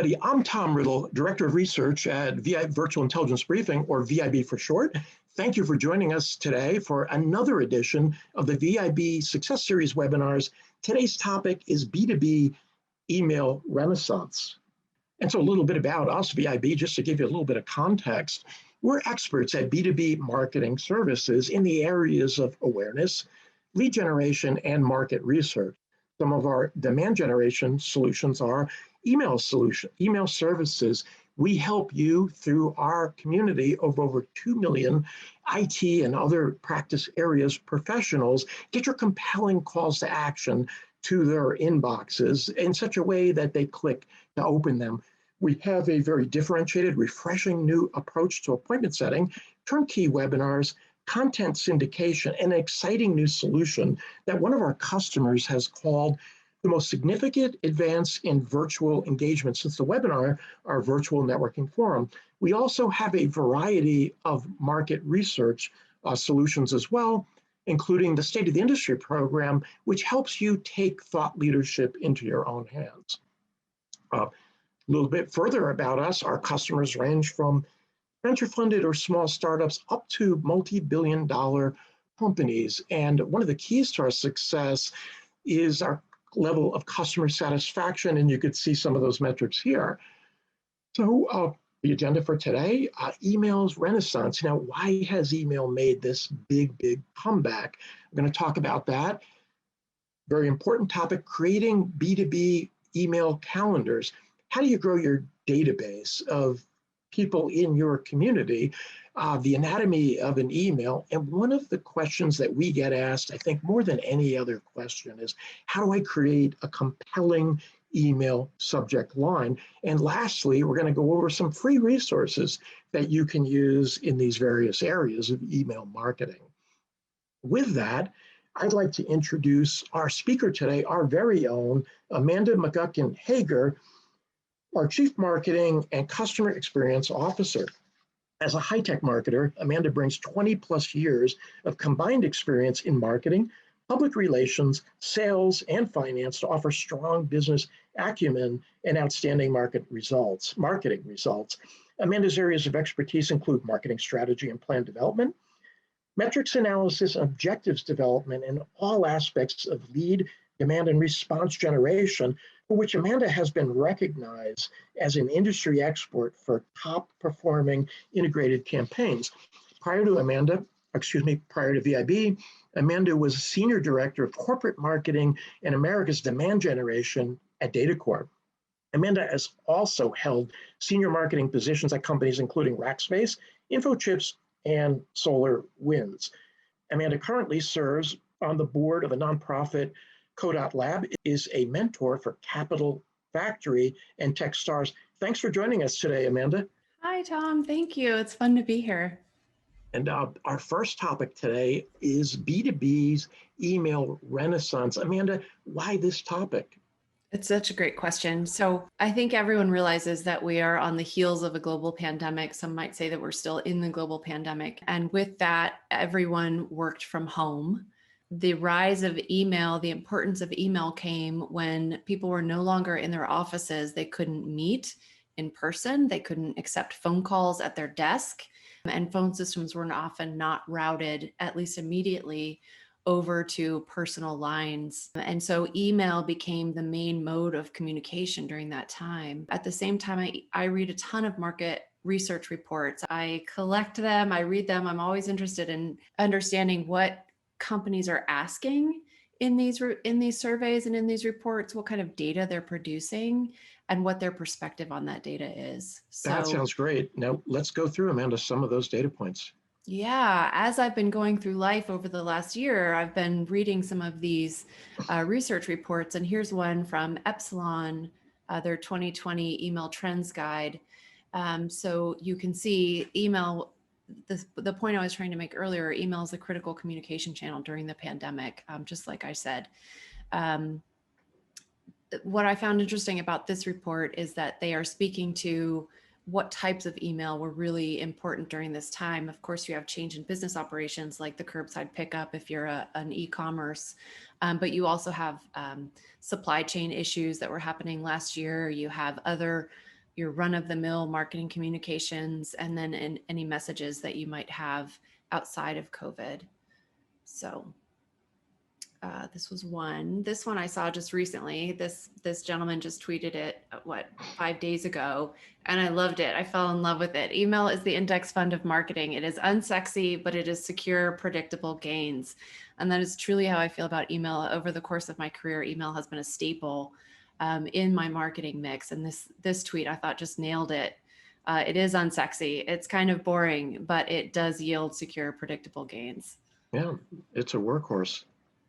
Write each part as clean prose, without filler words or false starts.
everybody. I'm Tom Riddle, Director of Research at VI Virtual Intelligence Briefing, or VIB for short. Thank you for joining us today for another edition of the VIB Success Series webinars. Today's topic is B2B email renaissance. And so a little bit about us, VIB, just to give you a little bit of context. We're experts at B2B marketing services in the areas of awareness, lead generation, and market research. Some of our demand generation solutions are email services. We help you through our community of over 2 million IT and other practice areas professionals get your compelling calls to action to their inboxes in such a way that they click to open them. We have a very differentiated, refreshing new approach to appointment setting, turnkey webinars, content syndication, and an exciting new solution that one of our customers has called the most significant advance in virtual engagement since the webinar, our virtual networking forum. We also have a variety of market research solutions as well, including the State of the Industry program, which helps you take thought leadership into your own hands. A little bit further about us, our customers range from venture-funded or small startups up to multi-billion-dollar companies. And one of the keys to our success is our level of customer satisfaction, and you could see some of those metrics here. So the agenda for today, email's renaissance. Now, why has email made this big comeback? I'm going to talk about that. Very important topic, creating B2B email calendars. How do you grow your database of people in your community, the anatomy of an email? And one of the questions that we get asked, I think more than any other question, is how do I create a compelling email subject line? And lastly, we're going to go over some free resources that you can use in these various areas of email marketing. With that, I'd like to introduce our speaker today, our very own Amanda McGuckin Hager, our Chief Marketing and Customer Experience Officer. As a high-tech marketer, Amanda brings 20 plus years of combined experience in marketing, public relations, sales, and finance to offer strong business acumen and outstanding marketing results. Amanda's areas of expertise include marketing strategy and plan development, metrics analysis and objectives development, and all aspects of lead, demand, and response generation, for which Amanda has been recognized as an industry expert for top performing integrated campaigns. Prior to VIB, Amanda was Senior Director of Corporate Marketing and America's Demand Generation at DataCorp. Amanda has also held senior marketing positions at companies including Rackspace, InfoChips, and SolarWinds. Amanda currently serves on the board of a nonprofit, Co.Lab, is a mentor for Capital Factory and Techstars. Thanks for joining us today, Amanda. Hi, Tom. Thank you. It's fun to be here. And our first topic today is B2B's email renaissance. Amanda, why this topic? It's such a great question. So I think everyone realizes that we are on the heels of a global pandemic. Some might say that we're still in the global pandemic. And with that, everyone worked from home. The rise of email, the importance of email came when people were no longer in their offices. They couldn't meet in person. They couldn't accept phone calls at their desk. And phone systems were often not routed, at least immediately, over to personal lines. And so email became the main mode of communication during that time. At the same time, I read a ton of market research reports. I collect them, I read them. I'm always interested in understanding what companies are asking in these surveys and in these reports, what kind of data they're producing and what their perspective on that data is. So, that sounds great. Now let's go through, Amanda, some of those data points. Yeah, as I've been going through life over the last year, I've been reading some of these research reports, and here's one from Epsilon, their 2020 email trends guide. So you can see email, the point I was trying to make earlier, email is a critical communication channel during the pandemic, just like I said. What I found interesting about this report is that they are speaking to what types of email were really important during this time. Of course, you have change in business operations like the curbside pickup if you're an e-commerce, but you also have supply chain issues that were happening last year. You have other your run-of-the-mill marketing communications, and then in any messages that you might have outside of COVID. So this was one. This one I saw just recently. This gentleman just tweeted it, 5 days ago, and I loved it. I fell in love with it. Email is the index fund of marketing. It is unsexy, but it is secure, predictable gains. And that is truly how I feel about email. Over the course of my career, email has been a staple in my marketing mix. And this tweet I thought just nailed it. It is unsexy. It's kind of boring, but it does yield secure, predictable gains. Yeah, it's a workhorse.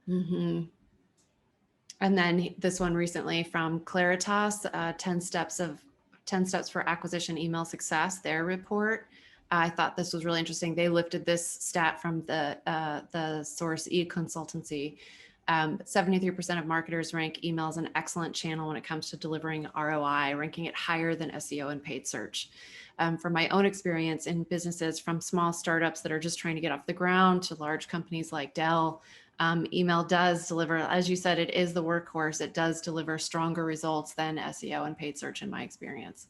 Mm-hmm. And then this one recently from Claritas, 10 steps for acquisition email success, their report. I thought this was really interesting. They lifted this stat from the source eConsultancy. 73% of marketers rank email as an excellent channel when it comes to delivering ROI, ranking it higher than SEO and paid search. From my own experience in businesses, from small startups that are just trying to get off the ground to large companies like Dell, email does deliver, as you said, it is the workhorse. It does deliver stronger results than SEO and paid search in my experience.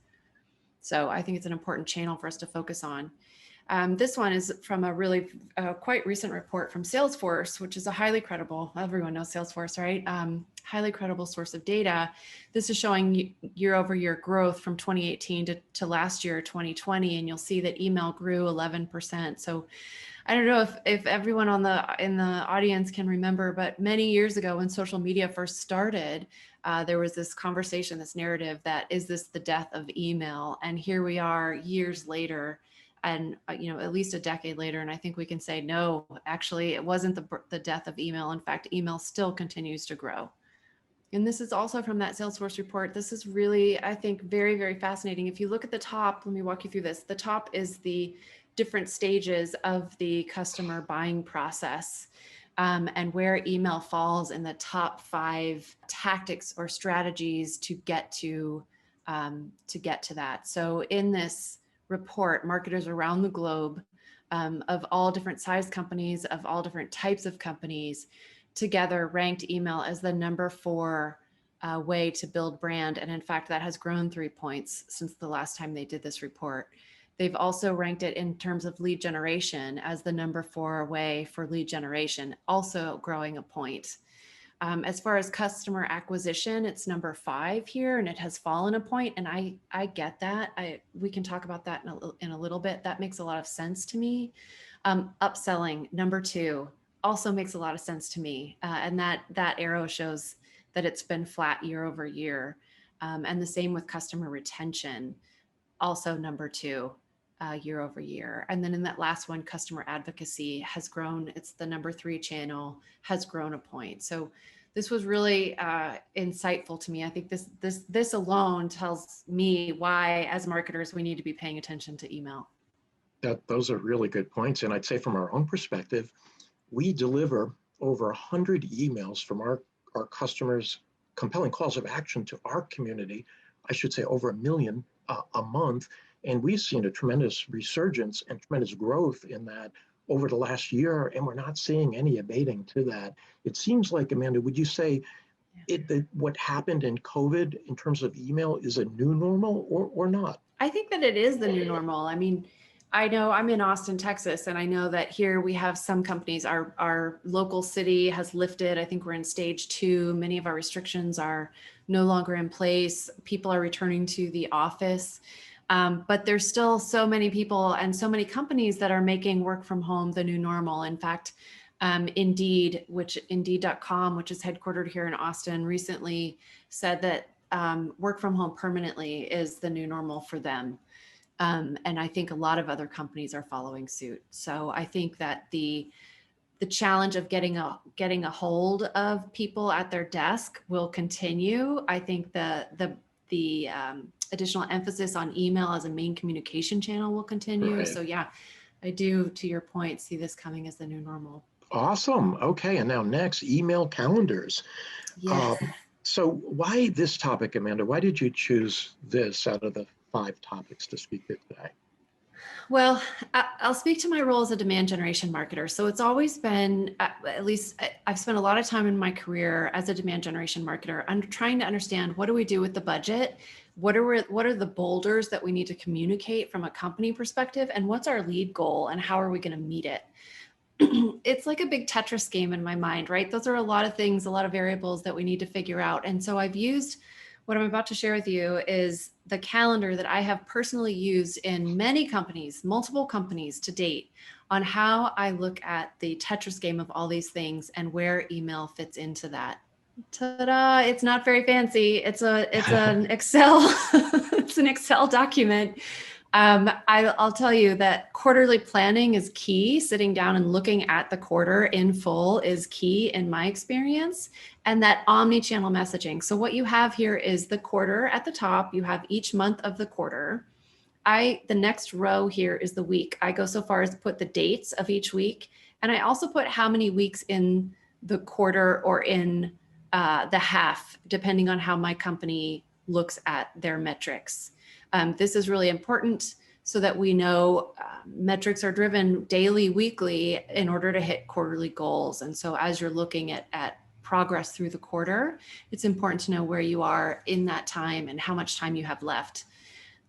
So I think it's an important channel for us to focus on. This one is from a really quite recent report from Salesforce, which is a highly credible, everyone knows Salesforce, right? Highly credible source of data. This is showing year over year growth from 2018 to last year, 2020. And you'll see that email grew 11%. So I don't know if everyone in the audience can remember, but many years ago when social media first started, there was this conversation, this narrative that, is this the death of email? And here we are years later, and at least a decade later, and I think we can say, no, actually, it wasn't the death of email. In fact, email still continues to grow. And this is also from that Salesforce report. This is really, I think, very, very fascinating. If you look at the top, let me walk you through this. The top is the different stages of the customer buying process, and where email falls in the top 5 tactics or strategies to get to that. So in this report, marketers around the globe, of all different size companies, of all different types of companies, together ranked email as the number 4 way to build brand. And in fact, that has grown 3 points since the last time they did this report. They've also ranked it in terms of lead generation as the number 4 way for lead generation, also growing a point. As far as customer acquisition, it's number 5 here, and it has fallen a point. And I get that. We can talk about that in a little bit. That makes a lot of sense to me. Upselling, number 2, also makes a lot of sense to me. And that arrow shows that it's been flat year over year. And the same with customer retention, also number 2. Year over year. And then in that last one, customer advocacy has grown. It's the number 3 channel, has grown a point. So this was really insightful to me. I think this alone tells me why, as marketers, we need to be paying attention to email. Those are really good points. And I'd say from our own perspective, we deliver over 100 emails from our customers, compelling calls of action to our community. I should say over 1 million a month. And we've seen a tremendous resurgence and tremendous growth in that over the last year, and we're not seeing any abating to that. It seems like, Amanda, would you say what happened in COVID in terms of email is a new normal or not? I think that it is the new normal. I mean, I know I'm in Austin, Texas, and I know that here we have some companies, our local city has lifted. I think we're in stage 2. Many of our restrictions are no longer in place. People are returning to the office. But there's still so many people and so many companies that are making work from home the new normal. In fact, Indeed.com, which is headquartered here in Austin, recently said that work from home permanently is the new normal for them. And I think a lot of other companies are following suit. So I think that the challenge of getting a hold of people at their desk will continue. I think the additional emphasis on email as a main communication channel will continue. Right. So yeah, I do, to your point, see this coming as the new normal. Awesome. Okay. And now next, email calendars. Yes. So why this topic, Amanda? Why did you choose this out of the 5 topics to speak to today? Well, I'll speak to my role as a demand generation marketer. So it's always been, at least I've spent a lot of time in my career as a demand generation marketer, trying to understand, what do we do with the budget what are the boulders that we need to communicate from a company perspective, and what's our lead goal, and how are we going to meet it? It's like a big Tetris game in my mind, right? Those are a lot of things, a lot of variables that we need to figure out. And so I've used, what I'm about to share with you is the calendar that I have personally used in many companies, multiple companies to date, on how I look at the Tetris game of all these things and where email fits into that. Ta-da! It's not very fancy. It's an Excel, it's an Excel document. I'll tell you that quarterly planning is key. Sitting down and looking at the quarter in full is key in my experience, and that omni-channel messaging. So what you have here is the quarter at the top. You have each month of the quarter. The next row here is the week. I go so far as to put the dates of each week, and I also put how many weeks in the quarter or in the half, depending on how my company looks at their metrics. This is really important so that we know metrics are driven daily, weekly in order to hit quarterly goals. And so as you're looking at progress through the quarter, it's important to know where you are in that time and how much time you have left.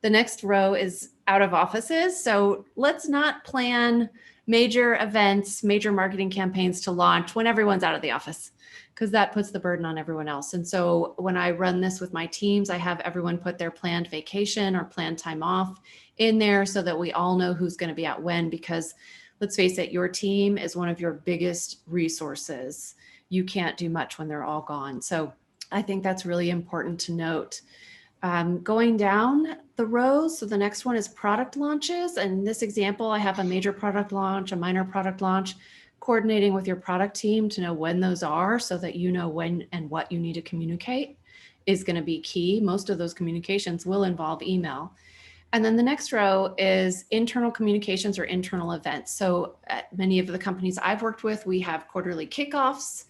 The next row is out of offices. So let's not plan major events, major marketing campaigns to launch when everyone's out of the office, because that puts the burden on everyone else. And so when I run this with my teams, I have everyone put their planned vacation or planned time off in there so that we all know who's going to be at when, because let's face it, your team is one of your biggest resources. You can't do much when they're all gone. So I think that's really important to note. Going down the rows, so the next one is product launches. And in this example, I have a major product launch, a minor product launch. Coordinating with your product team to know when those are so that you know when and what you need to communicate is going to be key. Most of those communications will involve email. And then the next row is internal communications or internal events. So at many of the companies I've worked with, we have quarterly kickoffs,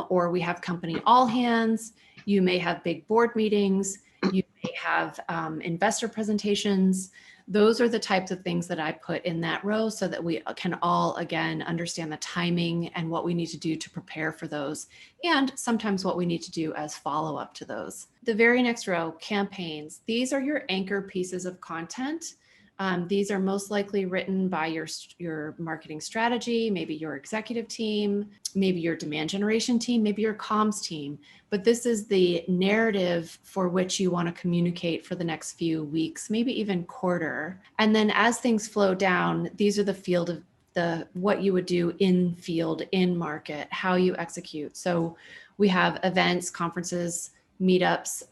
or we have company all hands. You may have big board meetings. You may have investor presentations. Those are the types of things that I put in that row so that we can all, again, understand the timing and what we need to do to prepare for those, and sometimes what we need to do as follow-up to those. The very next row, campaigns. These are your anchor pieces of content. These are most likely written by your marketing strategy, maybe your executive team, maybe your demand generation team, maybe your comms team. But this is the narrative for which you want to communicate for the next few weeks, maybe even quarter. And then as things flow down, these are the field of what you would do in field, in market, how you execute. So we have events, conferences, meetups.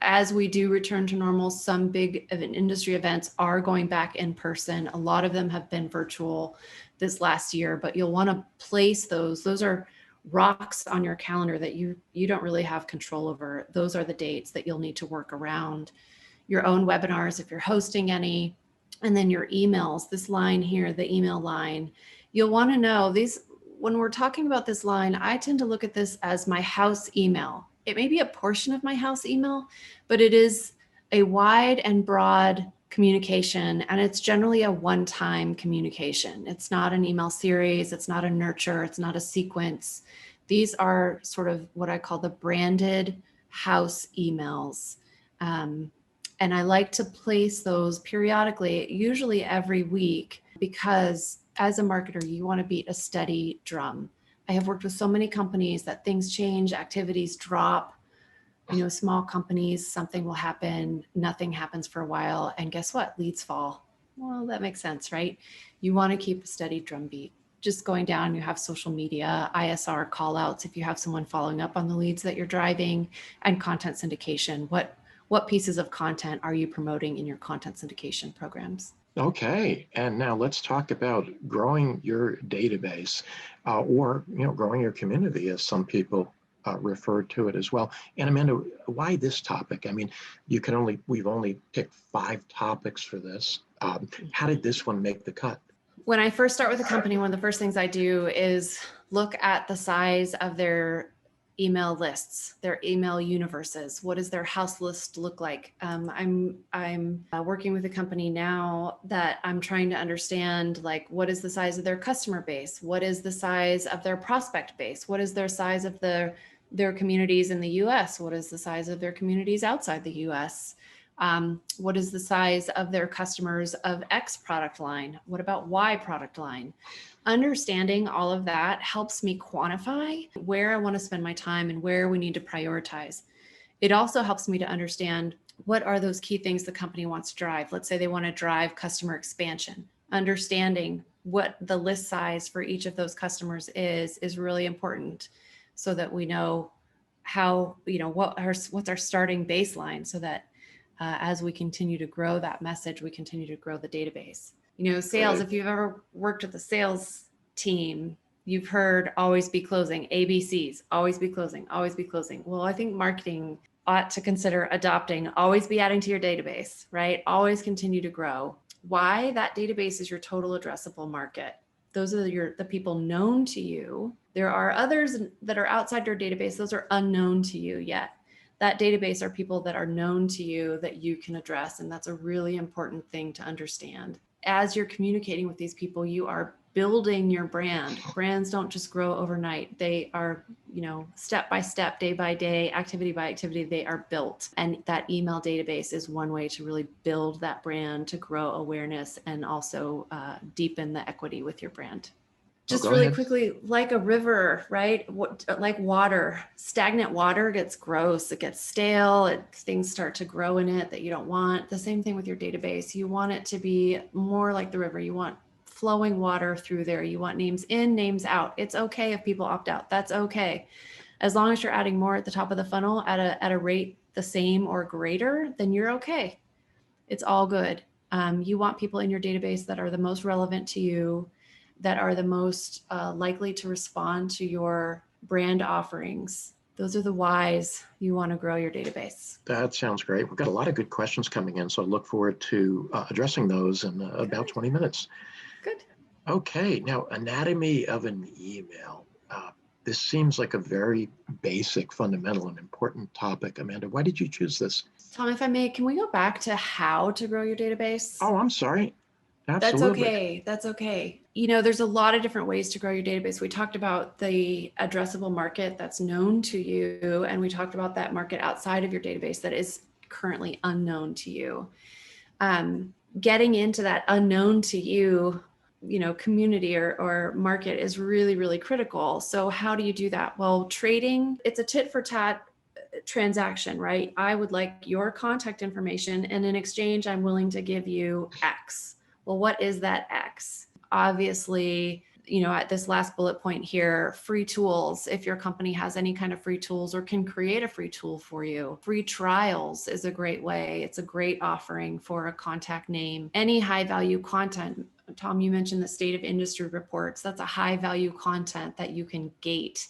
As we do return to normal, some big industry events are going back in person. A lot of them have been virtual this last year, but you'll want to place those. Those are rocks on your calendar that you don't really have control over. Those are the dates that you'll need to work around. Your own webinars, if you're hosting any, and then your emails, this line here, the email line, you'll want to know these. When we're talking about this line, I tend to look at this as my house email. It may be a portion of my house email, but it is a wide and broad communication, and it's generally a one-time communication. It's not an email series, it's not a nurture, it's not a sequence. These are sort of what I call the branded house emails. And I like to place those periodically, usually every week, because as a marketer, you want to beat a steady drum. I have worked with so many companies that things change, activities drop, small companies, something will happen, nothing happens for a while. And guess what? Leads fall. Well, that makes sense, right? You want to keep a steady drumbeat. Just going down, you have social media, ISR call outs if you have someone following up on the leads that you're driving, and content syndication. What pieces of content are you promoting in your content syndication programs? Okay, and now let's talk about growing your database, or growing your community, as some people refer to it as well. And Amanda, why this topic? I mean, we've only picked 5 topics for this. How did this one make the cut? When I first start with a company, one of the first things I do is look at the size of their email lists, their email universes. What does their house list look like? I'm working with a company now that I'm trying to understand, like, what is the size of their customer base? What is the size of their prospect base? What is their size of their communities in the US? What is the size of their communities outside the US? What is the size of their customers of X product line? What about Y product line? Understanding all of that helps me quantify where I want to spend my time and where we need to prioritize. It also helps me to understand what are those key things the company wants to drive. Let's say they want to drive customer expansion. Understanding what the list size for each of those customers is really important, so that we know how, what's our starting baseline, so that as we continue to grow that message, we continue to grow the database. Sales, if you've ever worked with a sales team, you've heard always be closing, ABCs, always be closing, always be closing. Well, I think marketing ought to consider adopting, always be adding to your database, right? Always continue to grow. Why? That database is your total addressable market. Those are the people known to you. There are others that are outside your database. Those are unknown to you yet. That database are people that are known to you that you can address. And that's a really important thing to understand. As you're communicating with these people, you are building your brand. Brands don't just grow overnight. They are, step by step, day by day, activity by activity, they are built. And that email database is one way to really build that brand, to grow awareness, and also deepen the equity with your brand. Just really ahead. Quickly, like a river, right? Like water, stagnant water gets gross, it gets stale, things start to grow in it that you don't want. The same thing with your database. You want it to be more like the river. You want flowing water through there. You want names in, names out. It's okay if people opt out. That's okay. As long as you're adding more at the top of the funnel at a rate the same or greater, then you're okay. It's all good. You want people in your database that are the most relevant to you, that are the most likely to respond to your brand offerings. Those are the whys you want to grow your database. That sounds great. We've got a lot of good questions coming in, so I look forward to addressing those in about 20 minutes. Good. Okay, now anatomy of an email. This seems like a very basic, fundamental, and important topic. Amanda, why did you choose this? Tom, if I may, can we go back to how to grow your database? Oh, I'm sorry. Absolutely. That's okay. There's a lot of different ways to grow your database. We talked about the addressable market that's known to you, and we talked about that market outside of your database that is currently unknown to you. Getting into that unknown to you, community or market is really, really critical. So how do you do that? Well, trading, it's a tit for tat transaction, right? I would like your contact information, and in exchange, I'm willing to give you X. Well, what is that X? Obviously, at this last bullet point here, free tools. If your company has any kind of free tools or can create a free tool for you, free trials is a great way. It's a great offering for a contact name. Any high value content. Tom, you mentioned the state of industry reports. That's a high value content that you can gate.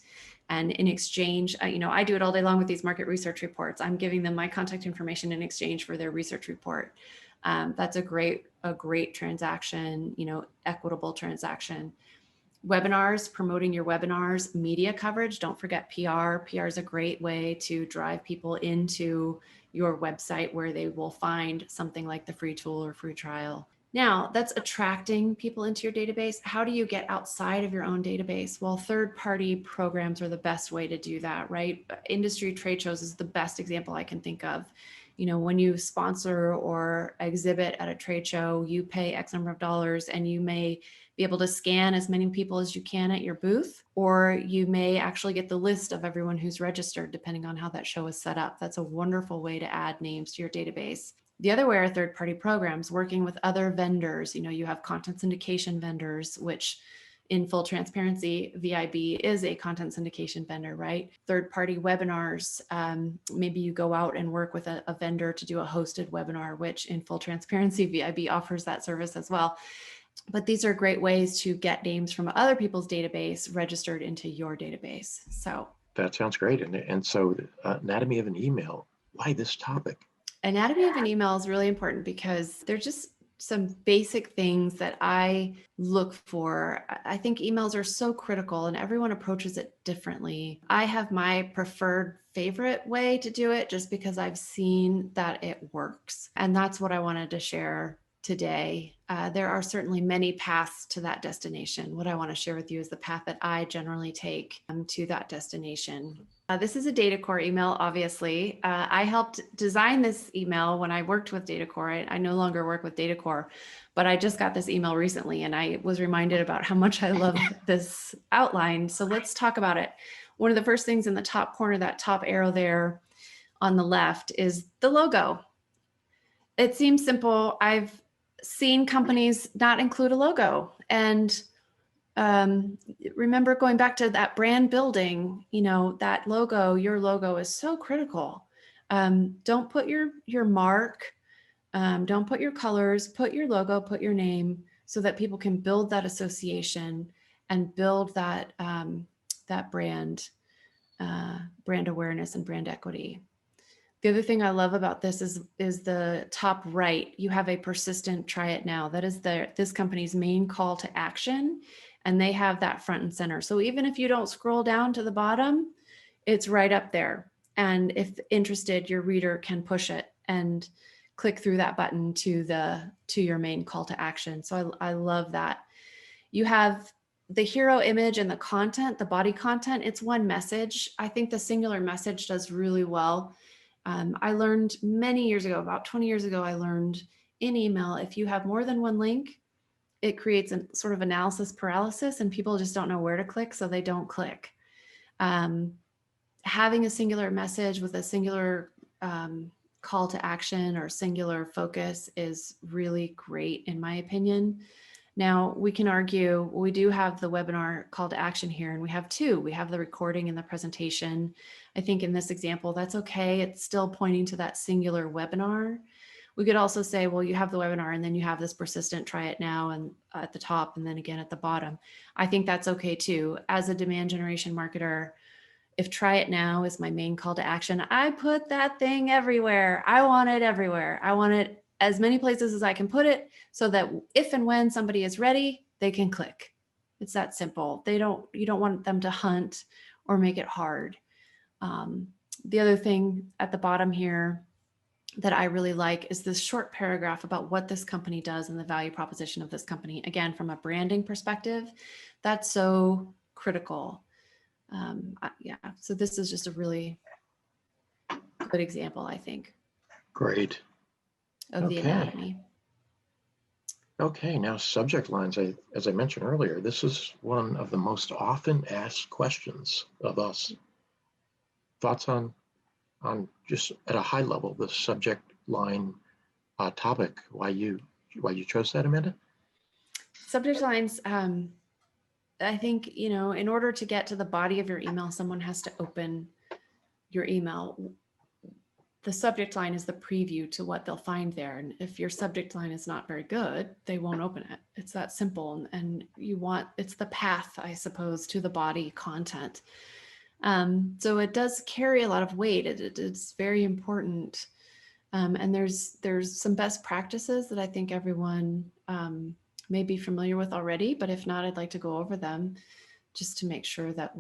And in exchange, I do it all day long with these market research reports. I'm giving them my contact information in exchange for their research report. That's a great transaction, equitable transaction. Webinars, promoting your webinars, media coverage. Don't forget PR. PR is a great way to drive people into your website where they will find something like the free tool or free trial. Now, that's attracting people into your database. How do you get outside of your own database? Well, third-party programs are the best way to do that, right? Industry trade shows is the best example I can think of. When you sponsor or exhibit at a trade show, you pay X number of dollars, and you may be able to scan as many people as you can at your booth, or you may actually get the list of everyone who's registered, depending on how that show is set up. That's a wonderful way to add names to your database. The other way are third-party programs, working with other vendors. You have content syndication vendors, which in full transparency, VIB is a content syndication vendor, right? Third-party webinars. Maybe you go out and work with a vendor to do a hosted webinar, which in full transparency, VIB offers that service as well. But these are great ways to get names from other people's database registered into your database. So that sounds great. And so anatomy of an email, why this topic? Anatomy of an email is really important because they're just some basic things that I look for. I think emails are so critical and everyone approaches it differently. I have my preferred favorite way to do it just because I've seen that it works. And that's what I wanted to share today. There are certainly many paths to that destination. What I want to share with you is the path that I generally take to that destination. This is a DataCore email, obviously. I helped design this email when I worked with DataCore. I no longer work with DataCore, but I just got this email recently and I was reminded about how much I love this outline. So let's talk about it. One of the first things in the top corner, that top arrow there on the left, is the logo. It seems simple. I've seen companies not include a logo. And remember, going back to that brand building, that logo, your logo is so critical. Don't put your mark, don't put your colors, put your logo, put your name, so that people can build that association and build that, that brand awareness and brand equity. The other thing I love about this is the top right. You have a persistent try it now. That is this company's main call to action, and they have that front and center. So even if you don't scroll down to the bottom, it's right up there. And if interested, your reader can push it and click through that button to your main call to action. So I love that. You have the hero image and the content, the body content. It's one message. I think the singular message does really well. I learned many years ago, about 20 years ago, I learned in email, if you have more than one link, it creates a sort of analysis paralysis and people just don't know where to click, so they don't click. Having a singular message with a singular call to action or singular focus is really great, in my opinion. Now, we can argue, we do have the webinar call to action here, and we have two. We have the recording and the presentation. I think in this example, that's okay. It's still pointing to that singular webinar. We could also say, well, you have the webinar and then you have this persistent try it now and at the top and then again at the bottom. I think that's okay too. As a demand generation marketer, if try it now is my main call to action, I put that thing everywhere. I want it everywhere. I want it as many places as I can put it so that if and when somebody is ready, they can click. It's that simple. You don't want them to hunt or make it hard. The other thing at the bottom here that I really like is this short paragraph about what this company does and the value proposition of this company. Again, from a branding perspective, that's so critical. Yeah, so this is just a really good example, I think. Great. Of the anatomy. Okay, now subject lines. As I mentioned earlier, this is one of the most often asked questions of us. Thoughts on just at a high level, the subject line topic, why you chose that, Amanda? Subject lines, I think, in order to get to the body of your email, someone has to open your email. The subject line is the preview to what they'll find there. And if your subject line is not very good, they won't open it. It's that simple. And it's the path, I suppose, to the body content. So it does carry a lot of weight. It's very important. And there's some best practices that I think everyone may be familiar with already, but if not, I'd like to go over them just to make sure that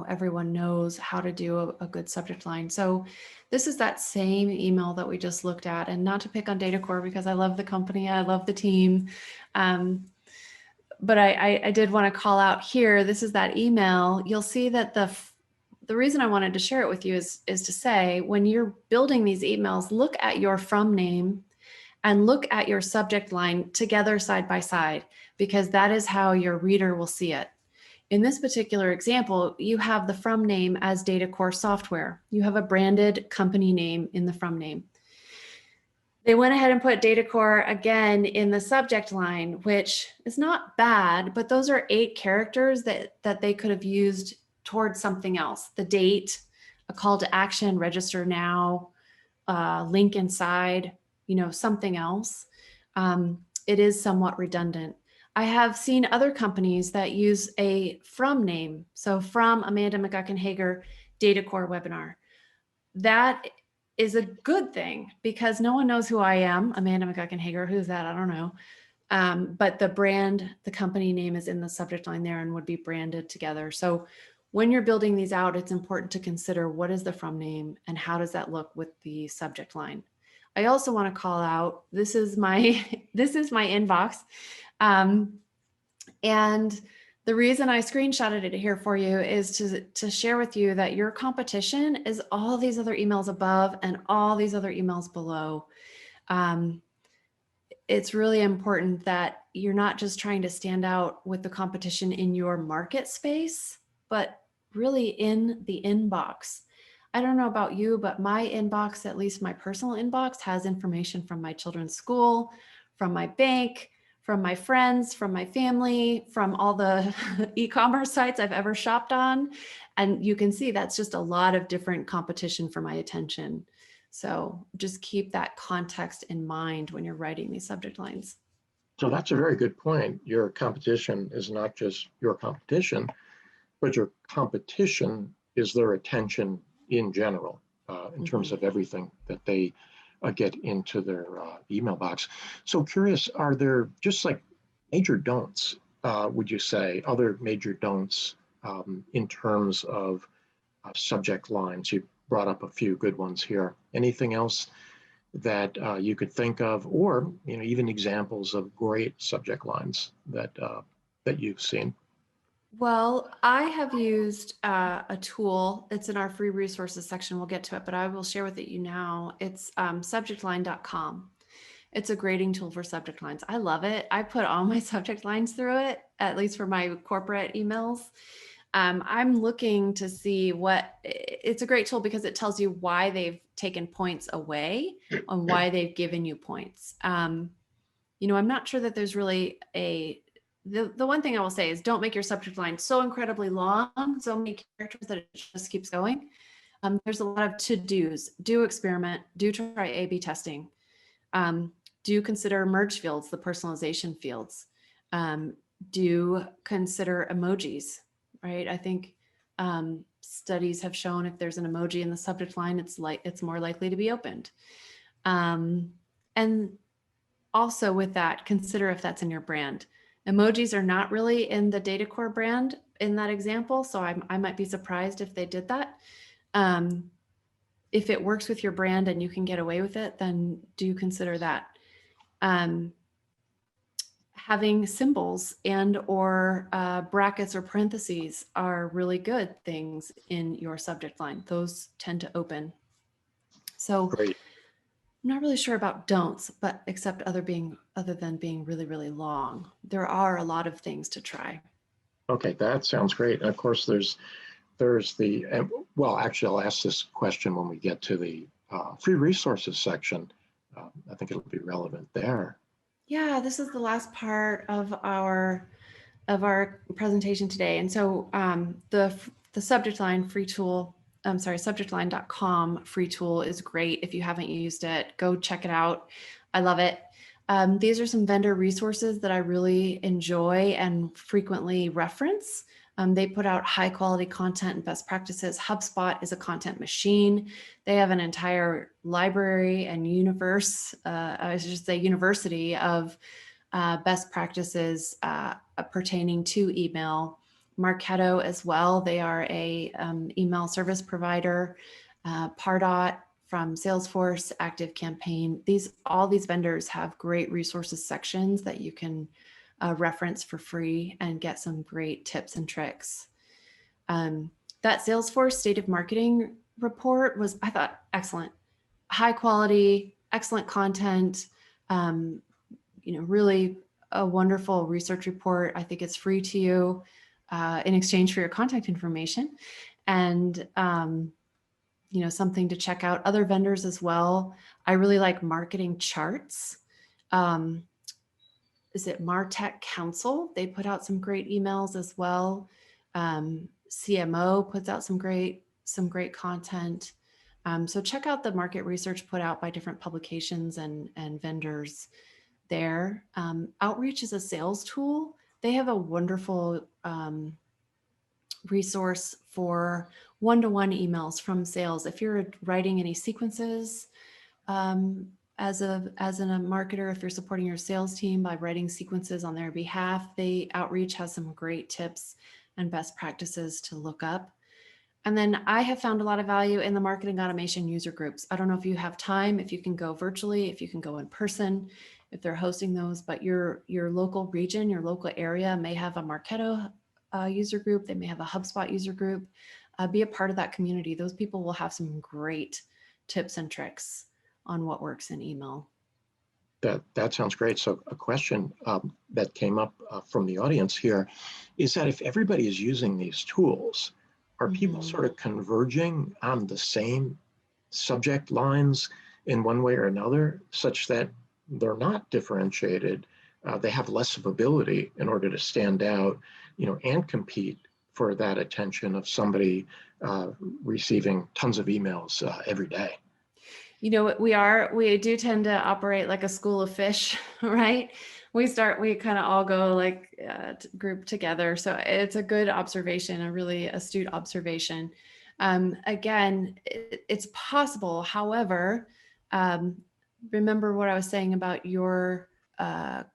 everyone knows how to do a good subject line. So this is that same email that we just looked at, and not to pick on DataCore because I love the company, I love the team. But I did want to call out here, this is that email. You'll see that the reason I wanted to share it with you is to say, when you're building these emails, look at your from name and look at your subject line together side by side, because that is how your reader will see it. In this particular example, you have the from name as DataCore software. You have a branded company name in the from name. They went ahead and put DataCore again in the subject line, which is not bad, but those are 8 characters that they could have used towards something else. The date, a call to action, register now, link inside, something else. It is somewhat redundant. I have seen other companies that use a from name. So from Amanda McGuckin Hager, DataCore webinar. That is a good thing because no one knows who I am, Amanda McGuckin Hager. Who's that? I don't know. But the company name is in the subject line there and would be branded together. So when you're building these out, it's important to consider what is the from name and how does that look with the subject line. I also want to call out, this is my this is my inbox. And the reason I screenshotted it here for you is to share with you that your competition is all these other emails above and all these other emails below. It's really important that you're not just trying to stand out with the competition in your market space, but really in the inbox. I don't know about you, but my inbox, at least my personal inbox, has information from my children's school, from my bank, from my friends, from my family, from all the e-commerce sites I've ever shopped on. And you can see that's just a lot of different competition for my attention. So just keep that context in mind when you're writing these subject lines. So that's a very good point. Your competition is not just your competition, but your competition is their attention in general, in terms of everything that they get into their email box. So curious, are there just like major don'ts, would you say, other major don'ts in terms of subject lines? You brought up a few good ones here. Anything else that you could think of, or even examples of great subject lines that that you've seen? Well, I have used a tool. It's in our free resources section. We'll get to it, but I will share with you now. It's subjectline.com. It's a grading tool for subject lines. I love it. I put all my subject lines through it, at least for my corporate emails. I'm looking to see it's a great tool because it tells you why they've taken points away and why they've given you points. I'm not sure that there's really the one thing I will say is don't make your subject line so incredibly long, so many characters that it just keeps going. There's a lot of to-dos. Do experiment, do try A/B testing. Do consider merge fields, the personalization fields. Do consider emojis, right? I think studies have shown if there's an emoji in the subject line, it's more likely to be opened. And also with that, consider if that's in your brand. Emojis are not really in the Data Core brand in that example, so I might be surprised if they did that. If it works with your brand and you can get away with it, then do consider that. Having symbols and or brackets or parentheses are really good things in your subject line. Those tend to open. So Great. I'm not really sure about don'ts, but except other than being really, really long. There are a lot of things to try. Okay, that sounds great. And of course, there's the, well, actually, I'll ask this question when we get to the free resources section. I think it'll be relevant there. Yeah, this is the last part of our presentation today. And so the subject line free tool, subjectline.com free tool is great. If you haven't used it, go check it out. I love it. These are some vendor resources that I really enjoy and frequently reference. They put out high quality content and best practices. HubSpot is a content machine. They have an entire library and universe, I should say university of best practices pertaining to email. Marketo as well. They are a email service provider. Pardot from Salesforce, ActiveCampaign. All these vendors have great resources sections that you can reference for free and get some great tips and tricks. That Salesforce State of Marketing report was, I thought, excellent. High quality, excellent content, really a wonderful research report. I think it's free to you in exchange for your contact information. And something to check out. Other vendors as well. I really like Marketing Charts. Is it Martech Council? They put out some great emails as well. CMO puts out some great content. So check out the market research put out by different publications and vendors there. Outreach is a sales tool. They have a wonderful resource for one-to-one emails from sales. If you're writing any sequences as a marketer, if you're supporting your sales team by writing sequences on their behalf, Outreach has some great tips and best practices to look up. And then I have found a lot of value in the marketing automation user groups. I don't know if you have time, if you can go virtually, if you can go in person, if they're hosting those, but your local region, your local area may have a Marketo user group. They may have a HubSpot user group. Be a part of that community. Those people will have some great tips and tricks on what works in email. That sounds great. So a question that came up from the audience here is that if everybody is using these tools, are people sort of converging on the same subject lines in one way or another, such that they're not differentiated? They have less of ability in order to stand out, and compete for that attention of somebody receiving tons of emails every day. We do tend to operate like a school of fish, right? We kind of all go like group together. So it's a good observation, a really astute observation. Again, it's possible. However, remember what I was saying about your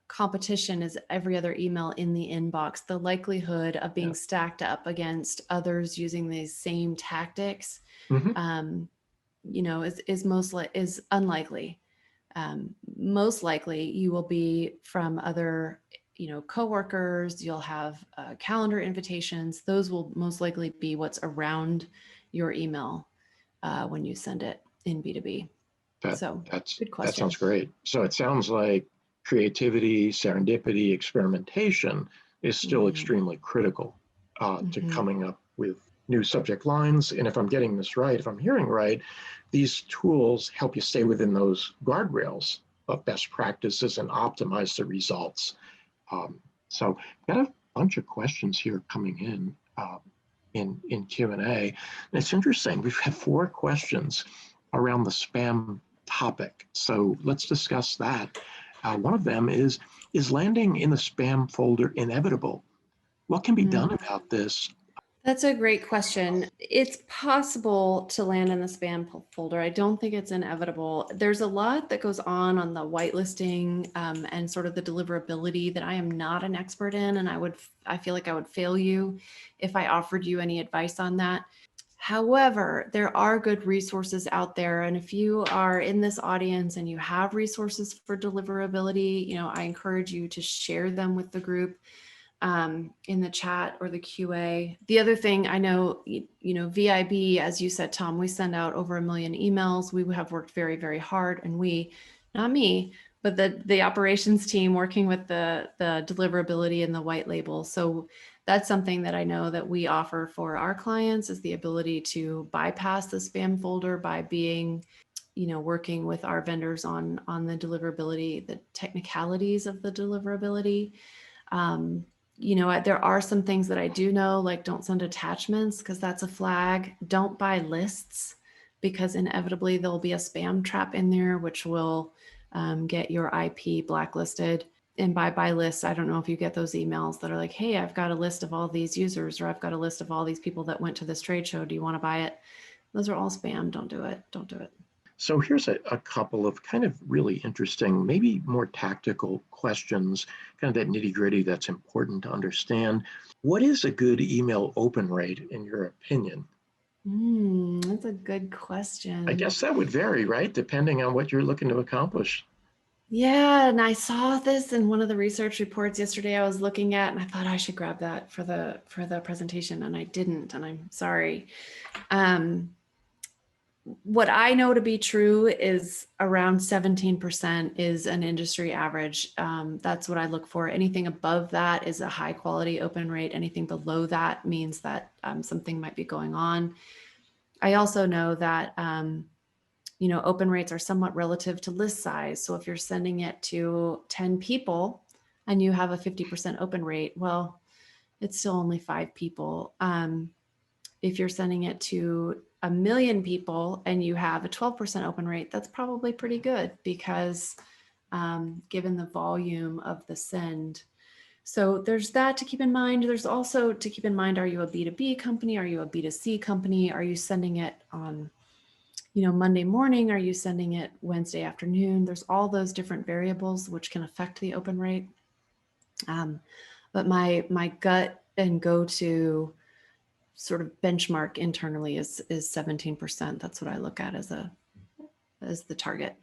competition is every other email in the inbox. The likelihood of being stacked up against others using these same tactics, is unlikely. Most likely you will be from other, coworkers. You'll have calendar invitations. Those will most likely be what's around your email when you send it in B2B. That's good question. That sounds great. So it sounds like creativity, serendipity, experimentation is still extremely critical to coming up with new subject lines. And if I'm getting this right, if I'm hearing right, these tools help you stay within those guardrails of best practices and optimize the results. So I've got a bunch of questions here coming in Q&A. And it's interesting, we've had 4 questions around the spam topic. So let's discuss that. One of them is landing in the spam folder inevitable? What can be done about this? That's a great question. It's possible to land in the spam folder. I don't think it's inevitable. There's a lot that goes on the whitelisting and sort of the deliverability that I am not an expert in, and I feel like I would fail you if I offered you any advice on that. However, there are good resources out there. And if you are in this audience and you have resources for deliverability, I encourage you to share them with the group in the chat or the QA. The other thing I know, VIB, as you said, Tom, we send out over 1 million emails. We have worked very, very hard, and not me, but the operations team working with the deliverability and the white label. So that's something that I know that we offer for our clients, is the ability to bypass the spam folder by being, working with our vendors on the deliverability, the technicalities of the deliverability. There are some things that I do know, like don't send attachments because that's a flag. Don't buy lists because inevitably there'll be a spam trap in there, which will get your IP blacklisted. And by buy lists, I don't know if you get those emails that are like, hey, I've got a list of all these users, or I've got a list of all these people that went to this trade show. Do you want to buy it? Those are all spam. Don't do it. Don't do it. So here's a couple of kind of really interesting, maybe more tactical questions, kind of that nitty gritty that's important to understand. What is a good email open rate in your opinion? That's a good question. I guess that would vary, right? Depending on what you're looking to accomplish. Yeah, and I saw this in one of the research reports yesterday I was looking at, and I thought I should grab that for the presentation, and I didn't, and I'm sorry. What I know to be true is around 17% is an industry average. That's what I look for. Anything above that is a high quality open rate. Anything below that means that something might be going on. I also know that open rates are somewhat relative to list size. So if you're sending it to 10 people and you have a 50% open rate, well, it's still only 5 people. If you're sending it to 1 million people and you have a 12% open rate, that's probably pretty good because given the volume of the send. So there's that to keep in mind. There's also to keep in mind, are you a B2B company? Are you a B2C company? Are you sending it on Monday morning? Are you sending it Wednesday afternoon? There's all those different variables which can affect the open rate. But my gut and go-to sort of benchmark internally is 17%. That's what I look at as the target.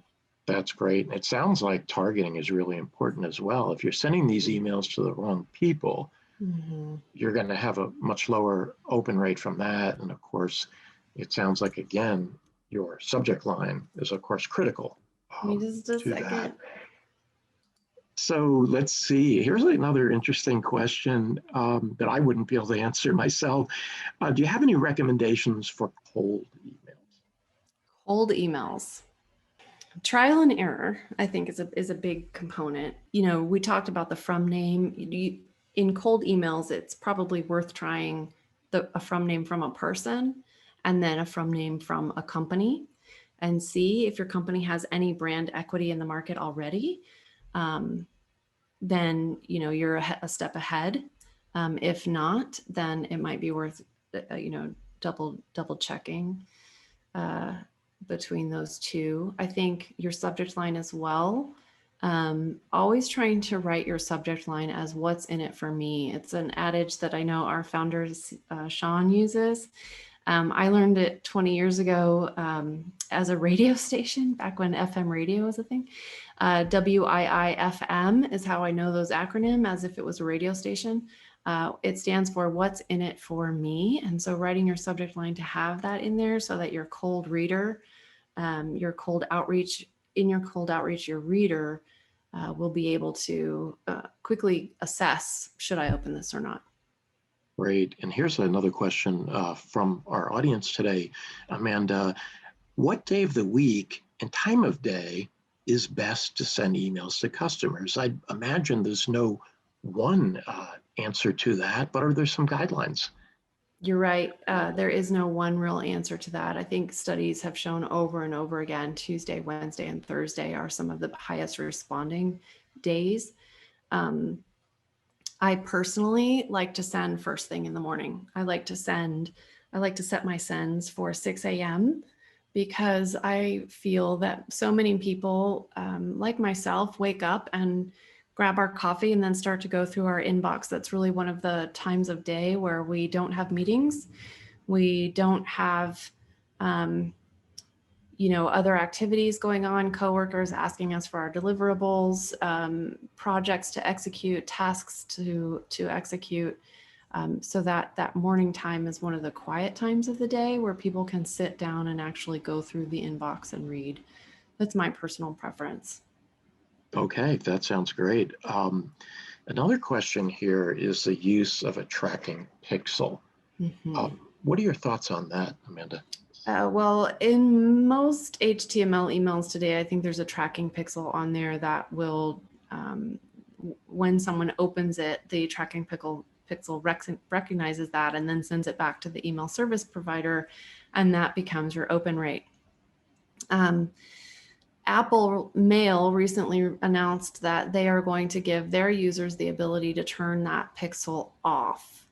That's great. It sounds like targeting is really important as well. If you're sending these emails to the wrong people, you're going to have a much lower open rate from that. And of course, it sounds like, again, your subject line is, of course, critical Just a second. that. So let's see. Here's another interesting question that I wouldn't be able to answer myself. Do you have any recommendations for cold emails? Cold emails. Trial and error, I think, is a big component. We talked about the from name. In cold emails, it's probably worth trying a from name from a person and then a from name from a company, and see if your company has any brand equity in the market already. Then you're a step ahead. If not, then it might be worth double checking between those two. I think your subject line as well. Always trying to write your subject line as what's in it for me. It's an adage that I know our founder, Sean, uses. I learned it 20 years ago as a radio station, back when FM radio was a thing. WIIFM is how I know those acronym, as if it was a radio station. It stands for what's in it for me. And so writing your subject line to have that in there so that your cold reader, your cold outreach, your reader will be able to quickly assess, should I open this or not? Great. And here's another question from our audience today. Amanda, what day of the week and time of day is best to send emails to customers? I imagine there's no one answer to that, but are there some guidelines? You're right. There is no one real answer to that. I think studies have shown over and over again, Tuesday, Wednesday, and Thursday are some of the highest responding days. I personally like to send first thing in the morning. I like to set my sends for 6 a.m. because I feel that so many people, like myself, wake up and grab our coffee and then start to go through our inbox. That's really one of the times of day where we don't have meetings. We don't have, other activities going on, coworkers asking us for our deliverables, projects to execute, tasks to execute. So that morning time is one of the quiet times of the day where people can sit down and actually go through the inbox and read. That's my personal preference. Okay, that sounds great. Another question here is the use of a tracking pixel. What are your thoughts on that, Amanda? Well, in most HTML emails today, I think there's a tracking pixel on there that will, when someone opens it, the tracking pixel recognizes that and then sends it back to the email service provider, and that becomes your open rate. Apple Mail recently announced that they are going to give their users the ability to turn that pixel off.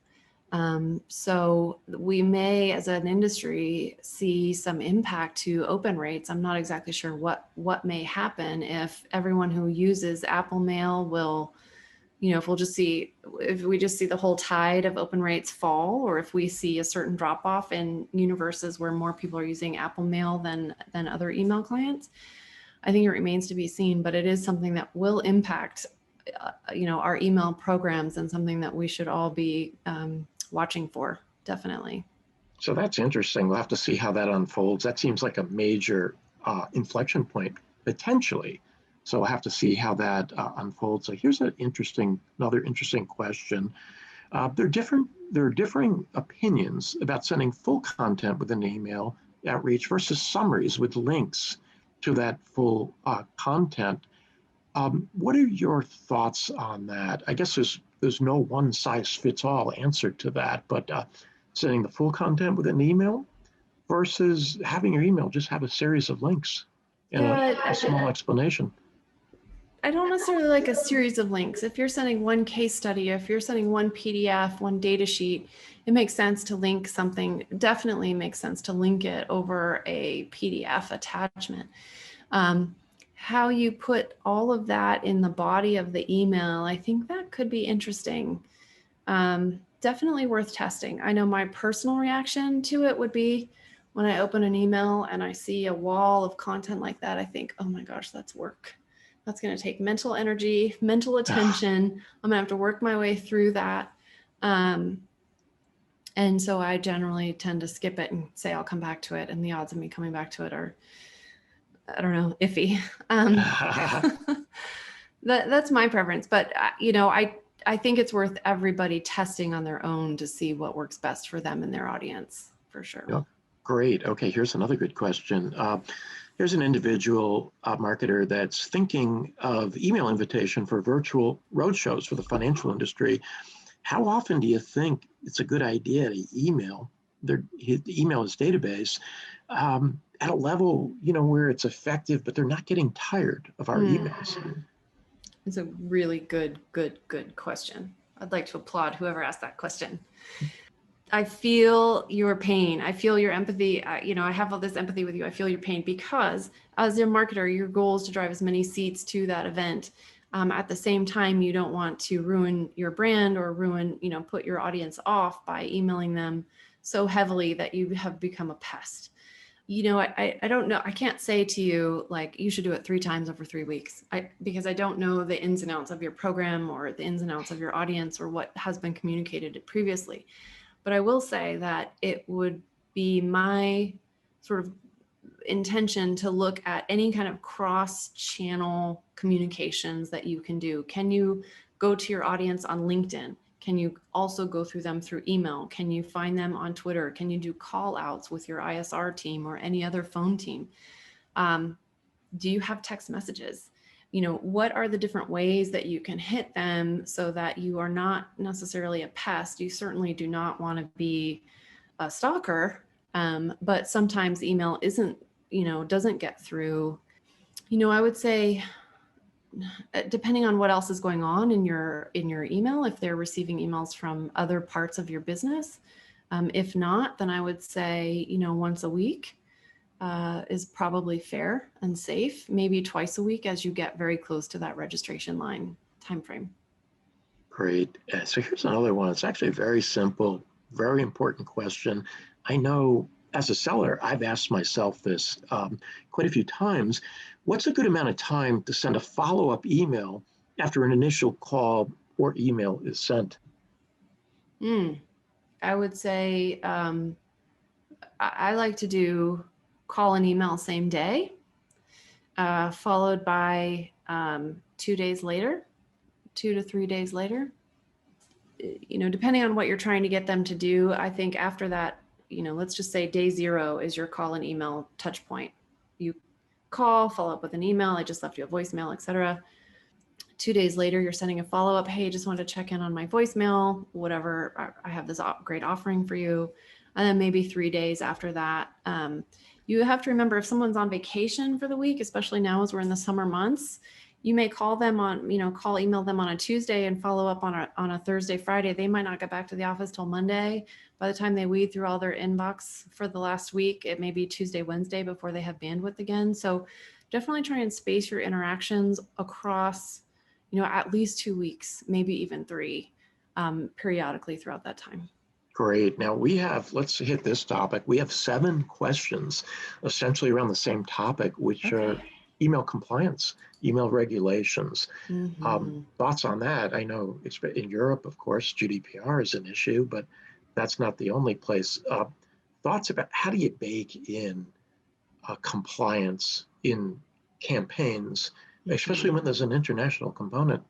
So we may, as an industry, see some impact to open rates. I'm not exactly sure what may happen if everyone who uses Apple Mail will, if we just see the whole tide of open rates fall, or if we see a certain drop off in universes where more people are using Apple Mail than other email clients. I think it remains to be seen, but it is something that will impact, our email programs, and something that we should all be watching for, definitely. So that's interesting. We'll have to see how that unfolds. That seems like a major inflection point, potentially. So we'll have to see how that unfolds. So here's another interesting question. There are differing opinions about sending full content with an email outreach versus summaries with links to that full content. What are your thoughts on that? I guess there's no one size fits all answer to that, but sending the full content with an email versus having your email just have a series of links and a small explanation. I don't necessarily like a series of links. If you're sending one case study, if you're sending one PDF, one data sheet, it makes sense to link something. Definitely makes sense to link it over a PDF attachment. How you put all of that in the body of the email, I think that could be interesting. definitely worth testing. I know my personal reaction to it would be when I open an email and I see a wall of content like that, I think, oh my gosh, that's work. That's going to take mental energy, mental attention. I'm going to have to work my way through that. And so I generally tend to skip it and say I'll come back to it. And the odds of me coming back to it are, I don't know, iffy. That's my preference. But, I think it's worth everybody testing on their own to see what works best for them and their audience, for sure. Yeah, great. Okay, here's another good question. Here's an individual marketer that's thinking of email invitation for virtual roadshows for the financial industry. How often do you think it's a good idea to email his database at a level, where it's effective, but they're not getting tired of our emails? It's a really good question. I'd like to applaud whoever asked that question. I feel your pain. I feel your empathy. I have all this empathy with you. I feel your pain because as a marketer, your goal is to drive as many seats to that event. At the same time, you don't want to ruin your brand or put your audience off by emailing them so heavily that you have become a pest. I don't know. I can't say to you, like, you should do it 3 times over 3 weeks because I don't know the ins and outs of your program or the ins and outs of your audience or what has been communicated previously. But I will say that it would be my sort of intention to look at any kind of cross-channel communications that you can do. Can you go to your audience on LinkedIn? Can you also go through them through email? Can you find them on Twitter? Can you do call outs with your ISR team or any other phone team? Do you have text messages? What are the different ways that you can hit them so that you are not necessarily a pest? You certainly do not want to be a stalker, but sometimes email doesn't get through. I would say, depending on what else is going on in your email, if they're receiving emails from other parts of your business, if not, then I would say, once a week is probably fair and safe, maybe twice a week as you get very close to that registration line timeframe. Great. So here's another one. It's actually a very simple, very important question. I know as a seller, I've asked myself this quite a few times. What's a good amount of time to send a follow-up email after an initial call or email is sent? I would say I like to do call and email same day, followed by 2 days later, 2 to 3 days later. Depending on what you're trying to get them to do, I think after that, let's just say day 0 is your call and email touch point. You call, follow up with an email. I just left you a voicemail, etc. 2 days later, you're sending a follow-up. Hey, just wanted to check in on my voicemail, whatever. I have this great offering for you. And then maybe 3 days after that, you have to remember if someone's on vacation for the week, especially now as we're in the summer months, you may call them on, email them on a Tuesday and follow up on a Thursday, Friday. They might not get back to the office till Monday. By the time they weed through all their inbox for the last week, it may be Tuesday, Wednesday before they have bandwidth again. So definitely try and space your interactions across, at least 2 weeks, maybe even 3, periodically throughout that time. Great. Now let's hit this topic. We have 7 questions essentially around the same topic, which are email compliance, email regulations. Thoughts on that? I know it's in Europe, of course, GDPR is an issue, but that's not the only place. Thoughts about how do you bake in compliance in campaigns, especially when there's an international component?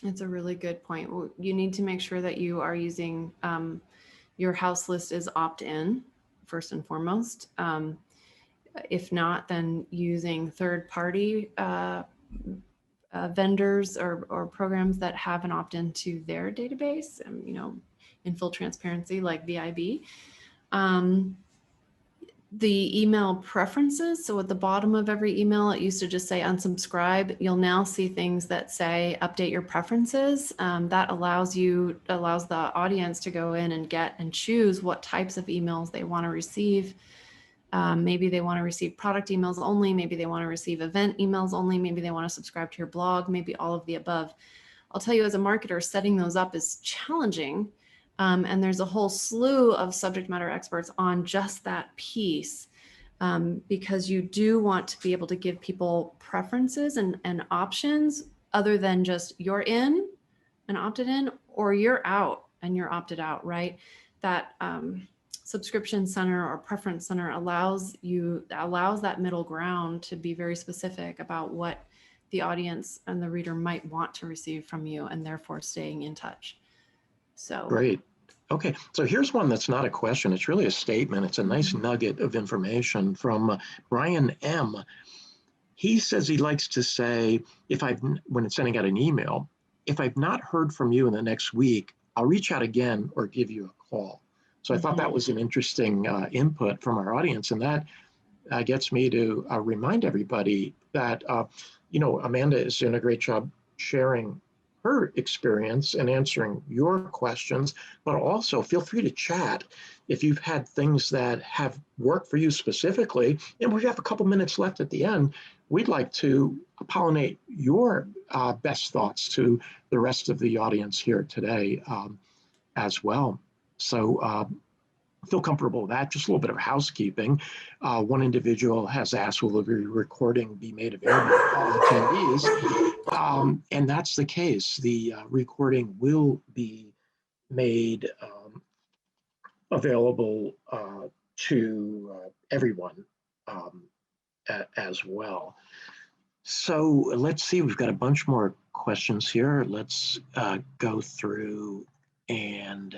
It's a really good point. You need to make sure that you are using your house list is opt-in first and foremost. If not, then using third-party vendors or programs that have an opt-in to their database, in full transparency, like VIB. The email preferences. So at the bottom of every email, it used to just say unsubscribe. You'll now see things that say update your preferences. That allows the audience to go in and get and choose what types of emails they want to receive. Maybe they want to receive product emails only. Maybe they want to receive event emails only. Maybe they want to subscribe to your blog. Maybe all of the above. I'll tell you, as a marketer, setting those up is challenging And there's a whole slew of subject matter experts on just that piece, because you do want to be able to give people preferences and options other than just you're in and opted in, or you're out and you're opted out, right? That subscription center or preference center allows that middle ground to be very specific about what the audience and the reader might want to receive from you, and therefore staying in touch. So Great. Okay, so here's one that's not a question. It's really a statement. It's a nice nugget of information from Brian M. He says he likes to say, when it's sending out an email, if I've not heard from you in the next week, I'll reach out again or give you a call. So I thought that was an interesting input from our audience. And that gets me to remind everybody that, Amanda is doing a great job sharing her experience and answering your questions, but also feel free to chat if you've had things that have worked for you specifically. And we have a couple minutes left at the end. We'd like to pollinate your best thoughts to the rest of the audience here today as well. So feel comfortable with that. Just a little bit of housekeeping. One individual has asked, will the recording be made available to all attendees? And that's the case. The recording will be made available to everyone as well. So let's see, we've got a bunch more questions here. Let's go through and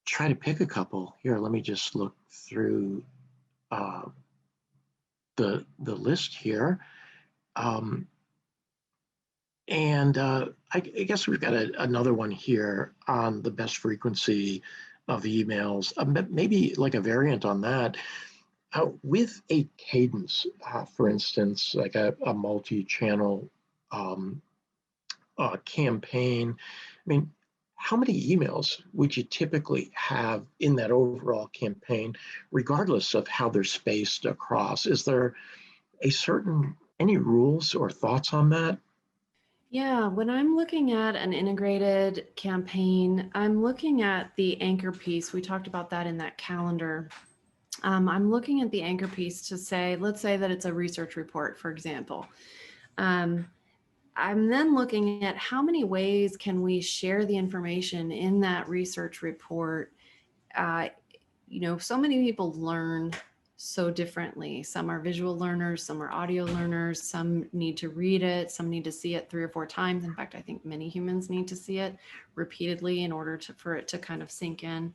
try to pick a couple. Here, let me just look through the list here. I guess we've got another one here on the best frequency of emails, maybe like a variant on that. With a cadence, for instance, like a multi-channel campaign, I mean, how many emails would you typically have in that overall campaign, regardless of how they're spaced across? Is there any rules or thoughts on that? Yeah, when I'm looking at an integrated campaign, I'm looking at the anchor piece. We talked about that in that calendar. I'm looking at the anchor piece to say, let's say that it's a research report, for example. I'm then looking at how many ways can we share the information in that research report. So many people learn so differently. Some are visual learners, some are audio learners, some need to read it, some need to see it 3 or 4 times. In fact, I think many humans need to see it repeatedly in order for it to kind of sink in.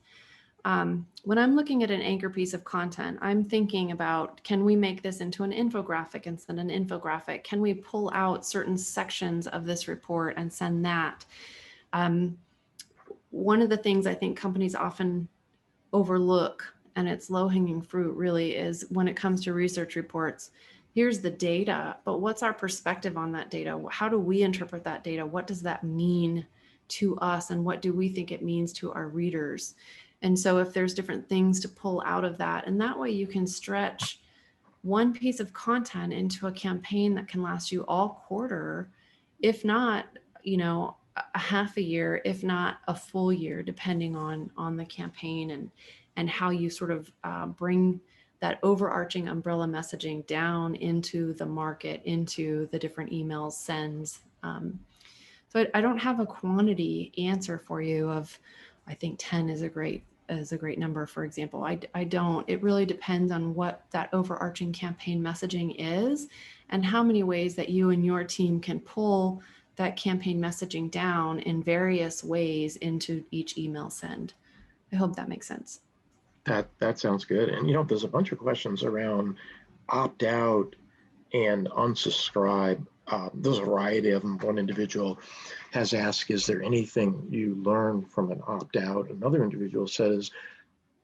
When I'm looking at an anchor piece of content, I'm thinking about, can we make this into an infographic and send an infographic? Can we pull out certain sections of this report and send that? One of the things I think companies often overlook, and it's low-hanging fruit really, is when it comes to research reports, here's the data, but what's our perspective on that data? How do we interpret that data? What does that mean to us? And what do we think it means to our readers? And so if there's different things to pull out of that, and that way you can stretch one piece of content into a campaign that can last you all quarter, if not, a half a year, if not a full year, depending on the campaign and how you sort of bring that overarching umbrella messaging down into the market, into the different emails, sends. So I don't have a quantity answer for you of, I think 10 is a great number, for example. I don't. It really depends on what that overarching campaign messaging is and how many ways that you and your team can pull that campaign messaging down in various ways into each email send. I hope that makes sense. That sounds good. And there's a bunch of questions around opt out and unsubscribe. There's a variety of them. One individual has asked, is there anything you learn from an opt out? Another individual says,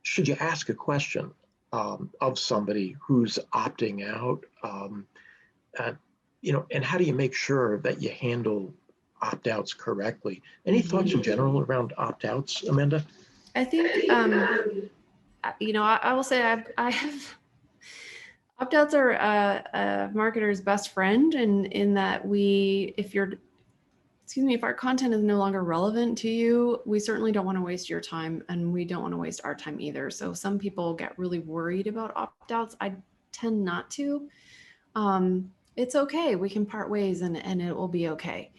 should you ask a question of somebody who's opting out? And how do you make sure that you handle opt-outs correctly? Any thoughts in general around opt-outs, Amanda? I think, I will say I have, opt-outs are a marketer's best friend in that if our content is no longer relevant to you, we certainly don't want to waste your time, and we don't want to waste our time either. So some people get really worried about opt-outs. I tend not to. It's okay. We can part ways, and it will be okay.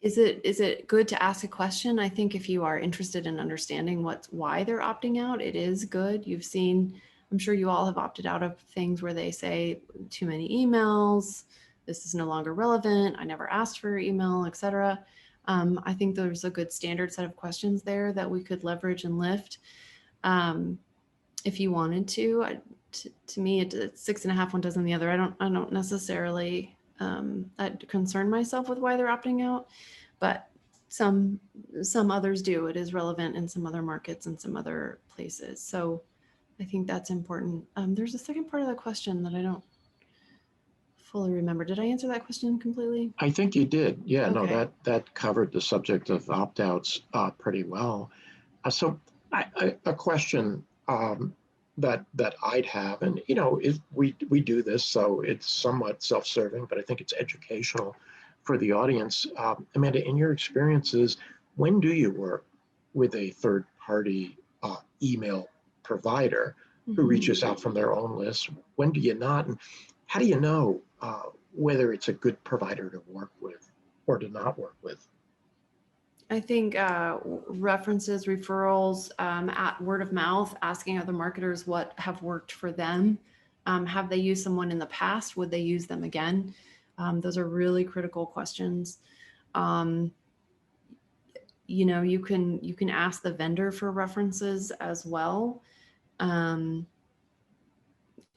Is it good to ask a question? I think if you are interested in understanding why they're opting out, it is good. You've seen, I'm sure you all have opted out of things where they say too many emails, this is no longer relevant, I never asked for your email, etc. I think there's a good standard set of questions there that we could leverage and lift if you wanted to. To me, it's 6.5, one dozen the other. I don't necessarily concern myself with why they're opting out, but some others do. It is relevant in some other markets and some other places. So I think that's important. There's a second part of the question that I don't fully remember. Did I answer that question completely? I think you did. Yeah, Okay. no, that covered the subject of opt-outs pretty well. So a question that I'd have, and if we do this, so it's somewhat self-serving, but I think it's educational for the audience. Amanda, in your experiences, when do you work with a third-party email provider who reaches out from their own list? When do you not? And how do you know whether it's a good provider to work with or to not work with? I think references, referrals, at word of mouth, asking other marketers what have worked for them. Have they used someone in the past? Would they use them again? Those are really critical questions. You can ask the vendor for references as well.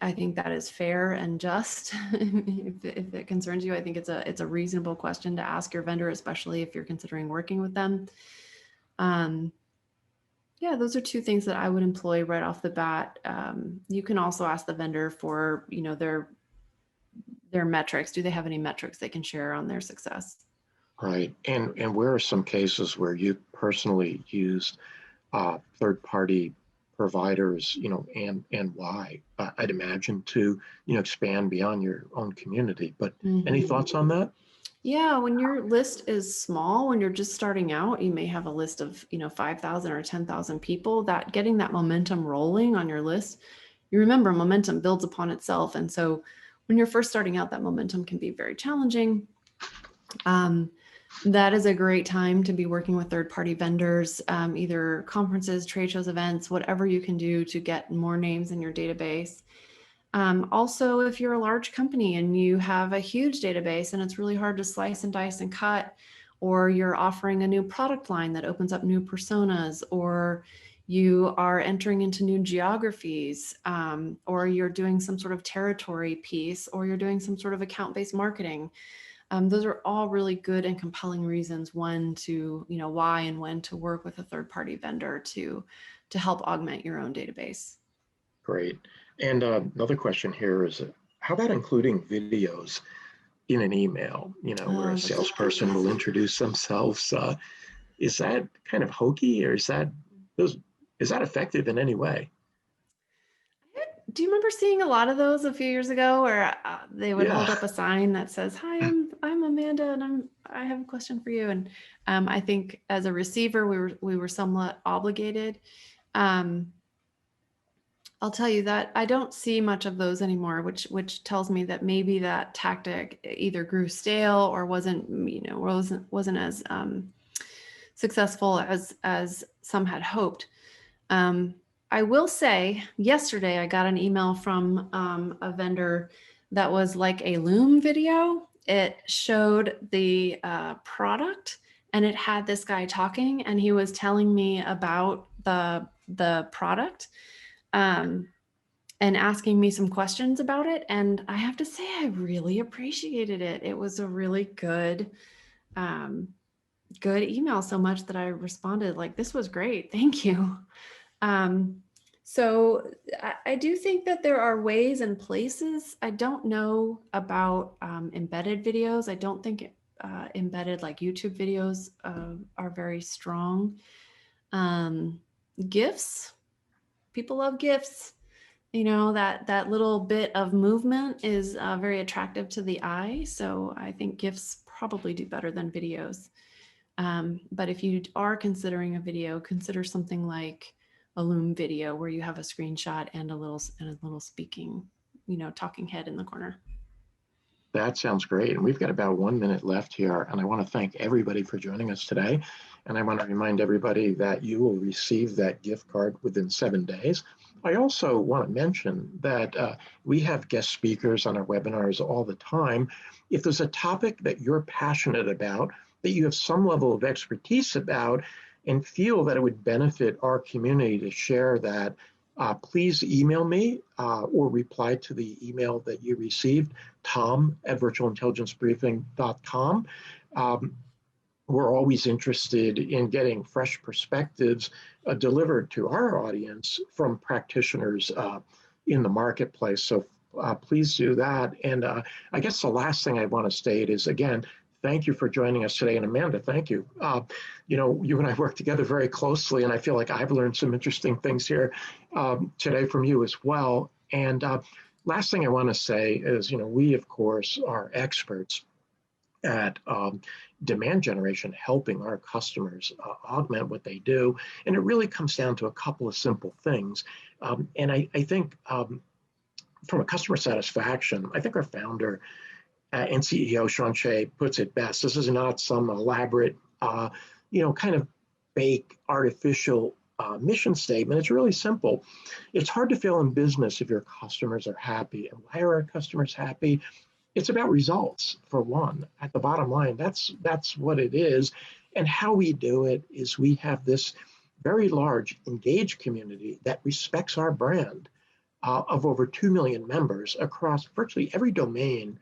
I think that is fair and just. if it concerns you, I think it's a reasonable question to ask your vendor, especially if you're considering working with them. Yeah, those are two things that I would employ right off the bat. You can also ask the vendor for, their metrics. Do they have any metrics they can share on their success? Right. And where are some cases where you personally used third-party providers, and why? I'd imagine to, expand beyond your own community. But any thoughts on that? Yeah, when your list is small, when you're just starting out, you may have a list of, 5,000 or 10,000 people. That getting that momentum rolling on your list, you remember momentum builds upon itself. And so when you're first starting out, that momentum can be very challenging. That is a great time to be working with third-party vendors, either conferences, trade shows, events, whatever you can do to get more names in your database. Also, if you're a large company and you have a huge database and it's really hard to slice and dice and cut, or you're offering a new product line that opens up new personas, or you are entering into new geographies, or you're doing some sort of territory piece, or you're doing some sort of account-based marketing. Those are all really good and compelling reasons why and when to work with a third-party vendor to help augment your own database. Great. And another question here is, how about including videos in an email, where a salesperson will introduce themselves? Is that kind of hokey, or is that effective in any way? Do you remember seeing a lot of those a few years ago where they would hold up a sign that says, "Hi, I'm Amanda, and I have a question for you." And I think as a receiver, we were somewhat obligated. I'll tell you that I don't see much of those anymore, which tells me that maybe that tactic either grew stale or wasn't as successful as some had hoped. I will say, yesterday I got an email from a vendor that was like a Loom video. It showed the product, and it had this guy talking, and he was telling me about the product, and asking me some questions about it. And I have to say, I really appreciated it. It was a really good email, so much that I responded like, "This was great. Thank you." So I do think that there are ways and places. I don't know about embedded videos. I don't think embedded like YouTube videos are very strong. GIFs, people love GIFs. You know, that little bit of movement is very attractive to the eye. So I think GIFs probably do better than videos. But if you are considering a video, consider something like a Loom video where you have a screenshot and a little speaking, talking head in the corner. That sounds great. And we've got about 1 minute left here. And I want to thank everybody for joining us today. And I want to remind everybody that you will receive that gift card within 7 days. I also want to mention that we have guest speakers on our webinars all the time. If there's a topic that you're passionate about, that you have some level of expertise about, and feel that it would benefit our community to share that, please email me or reply to the email that you received, tom@virtualintelligencebriefing.com. We're always interested in getting fresh perspectives delivered to our audience from practitioners in the marketplace. So please do that. And I guess the last thing I want to state is, again, thank you for joining us today. And Amanda, thank you. You and I work together very closely, and I feel like I've learned some interesting things here today from you as well. And last thing I want to say is, we, of course, are experts at demand generation, helping our customers augment what they do. And it really comes down to a couple of simple things. And I think from a customer satisfaction, I think our founder and CEO, Sean Shea, puts it best. This is not some elaborate, kind of fake, artificial mission statement. It's really simple. It's hard to fail in business if your customers are happy. And why are our customers happy? It's about results, for one. At the bottom line, that's what it is. And how we do it is we have this very large, engaged community that respects our brand of over 2 million members across virtually every domain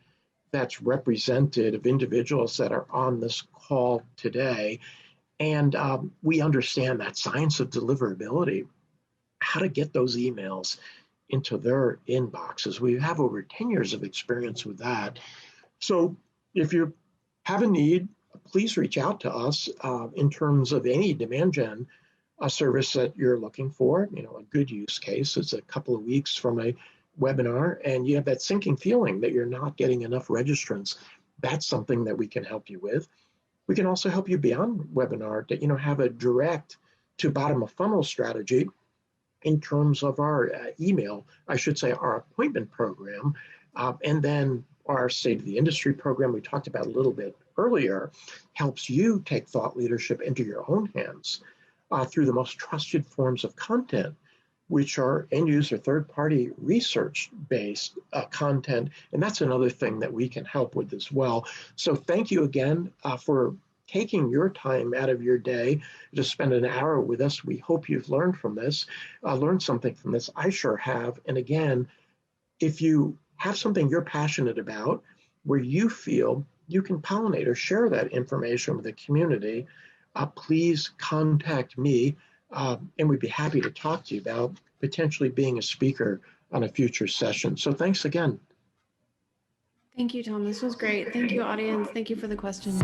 that's represented of individuals that are on this call today. And we understand that science of deliverability, how to get those emails into their inboxes. We have over 10 years of experience with that. So if you have a need, please reach out to us in terms of any demand gen service that you're looking for. A good use case is a couple of weeks from a webinar and you have that sinking feeling that you're not getting enough registrants. That's something that we can help you with. We can also help you beyond webinar to have a direct to bottom of funnel strategy in terms of our our appointment program, and then our State of the Industry program we talked about a little bit earlier, helps you take thought leadership into your own hands through the most trusted forms of content, which are end user third-party research-based content. And that's another thing that we can help with as well. So thank you again for taking your time out of your day to spend an hour with us. We hope you've learned from this, learned something from this. I sure have. And again, if you have something you're passionate about, where you feel you can pollinate or share that information with the community, please contact me, and we'd be happy to talk to you about potentially being a speaker on a future session. So thanks again. Thank you, Tom. This was great. Thank you, audience. Thank you for the questions.